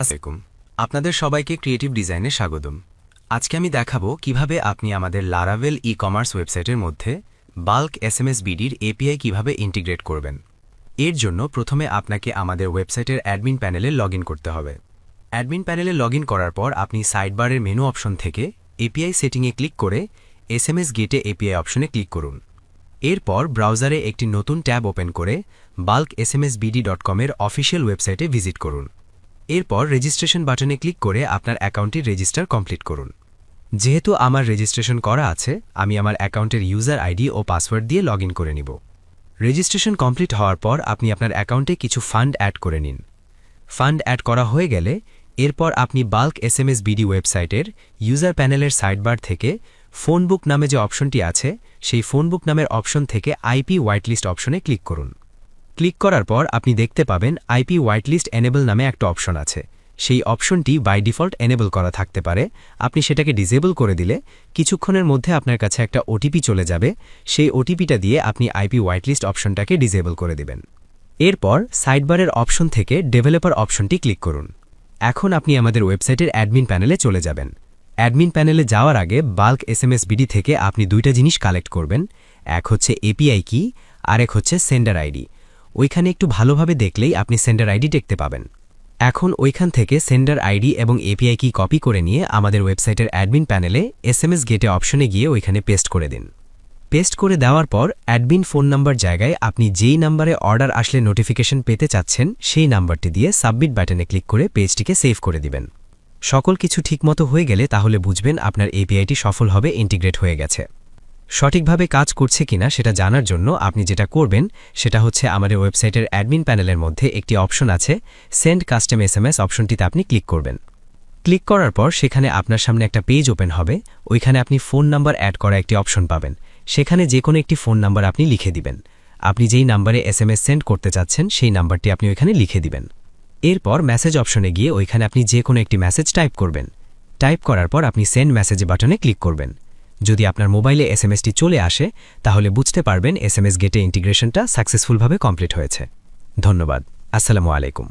আসসালামু আপনাদের সবাইকে ক্রিয়েটিভ ডিজাইনে স্বাগতম। আজকে আমি দেখাবো কিভাবে আপনি আমাদের লারাভেল ই-কমার্স ওয়েবসাইটের মধ্যে বাল্ক এসএমএস বিডির এপিআই কিভাবে ইন্টিগ্রেট করবেন। এর জন্য প্রথমে আপনাকে আমাদের ওয়েবসাইটের অ্যাডমিন প্যানেলে লগইন করতে হবে। অ্যাডমিন প্যানেলে লগইন করার পর আপনি সাইডবারের মেনু অপশন থেকে এপিআই সেটিংয়ে ক্লিক করে এসএমএস গেটে এপিআই অপশনে ক্লিক করুন। এরপর ব্রাউজারে একটি নতুন ট্যাব ওপেন করে bulksmsbd.com এর অফিসিয়াল ওয়েবসাইটে ভিজিট করুন। এরপর রেজিস্ট্রেশন বাটনে ক্লিক করে আপনার অ্যাকাউন্টটি রেজিস্টার কমপ্লিট করুন। যেহেতু আমার রেজিস্ট্রেশন করা আছে, আমি আমার অ্যাকাউন্টের ইউজার আইডি ও পাসওয়ার্ড দিয়ে লগইন করে নিব। রেজিস্ট্রেশন কমপ্লিট হওয়ার পর আপনি আপনার অ্যাকাউন্টে কিছু ফান্ড অ্যাড করে নিন। ফান্ড অ্যাড করা হয়ে গেলে এরপর আপনি বাল্ক এসএমএস বিডি ওয়েবসাইটের ইউজার প্যানেলের সাইডবার থেকে ফোন বুক নামে যে অপশনটি আছে, সেই ফোন বুক নামের অপশন থেকে আইপি হোয়াইটলিস্ট অপশনে ক্লিক করুন। ক্লিক করার পর আপনি দেখতে পাবেন আইপি হোয়াইটলিস্ট এনেবল নামে একটা অপশন আছে। সেই অপশনটি বাই ডিফল্ট এনেবল করা থাকতে পারে। আপনি সেটাকে ডিসেবল করে দিলে কিছুক্ষণের মধ্যে আপনার কাছে একটা ওটিপি চলে যাবে। সেই ওটিপিটা দিয়ে আপনি আইপি হোয়াইটলিস্ট অপশনটাকে ডিসেবল করে দিবেন। এরপর সাইডবারের অপশন থেকে ডেভেলপার অপশনটি ক্লিক করুন। এখন আপনি আমাদের ওয়েবসাইটের অ্যাডমিন প্যানেলে চলে যাবেন। অ্যাডমিন প্যানেলে যাওয়ার আগে বাল্ক এসএমএস বিডি থেকে আপনি দুইটা জিনিস কালেক্ট করবেন। এক হচ্ছে এপিআই কি, আর এক হচ্ছে সেন্ডার আইডি। ওইখানে একটু ভালোভাবে দেখলেই আপনি সেন্ডার আইডি দেখতে পাবেন। এখন ওইখান থেকে সেন্ডার আইডি এবং এপিআই কি কপি করে নিয়ে আমাদের ওয়েবসাইটের অ্যাডমিন প্যানেলে এসএমএস গেটে অপশনে গিয়ে ওইখানে পেস্ট করে দিন। পেস্ট করে দেওয়ার পর অ্যাডমিন ফোন নাম্বার জায়গায় আপনি যেই নাম্বারে অর্ডার আসলে নোটিফিকেশন পেতে চাচ্ছেন সেই নাম্বারটি দিয়ে সাবমিট বাটনে ক্লিক করে পেজটিকে সেভ করে দিবেন। সকল কিছু ঠিকমতো হয়ে গেলে তাহলে বুঝবেন আপনার এপিআইটি সফলভাবে ইন্টিগ্রেট হয়ে গেছে। সঠিকভাবে কাজ করছে কিনা সেটা জানার জন্য আপনি যেটা করবেন সেটা হচ্ছে আমাদের ওয়েবসাইটের অ্যাডমিন প্যানেলের মধ্যে একটি অপশন আছে, সেন্ড কাস্টম এসএমএস। অপশনটিতে আপনি ক্লিক করবেন। ক্লিক করার পর সেখানে আপনার সামনে একটা পেজ ওপেন হবে। ওইখানে আপনি ফোন নাম্বার অ্যাড করা একটি অপশন পাবেন। সেখানে যে কোনো একটি ফোন নাম্বার আপনি লিখে দিবেন। আপনি যেই নাম্বারে এসএমএস সেন্ড করতে চাচ্ছেন সেই নাম্বারটি আপনি ওইখানে লিখে দিবেন। এরপর মেসেজ অপশনে গিয়ে ওইখানে আপনি যে কোনো একটি মেসেজ টাইপ করবেন। টাইপ করার পর আপনি সেন্ড মেসেজ বাটনে ক্লিক করবেন। যদি আপনার মোবাইলে এসএমএসটি চলে আসে তাহলে বুঝতে পারবেন এসএমএস গেটে ইন্টিগ্রেশনটা সাকসেসফুলভাবে কমপ্লিট হয়েছে। ধন্যবাদ। আসসালামু আলাইকুম।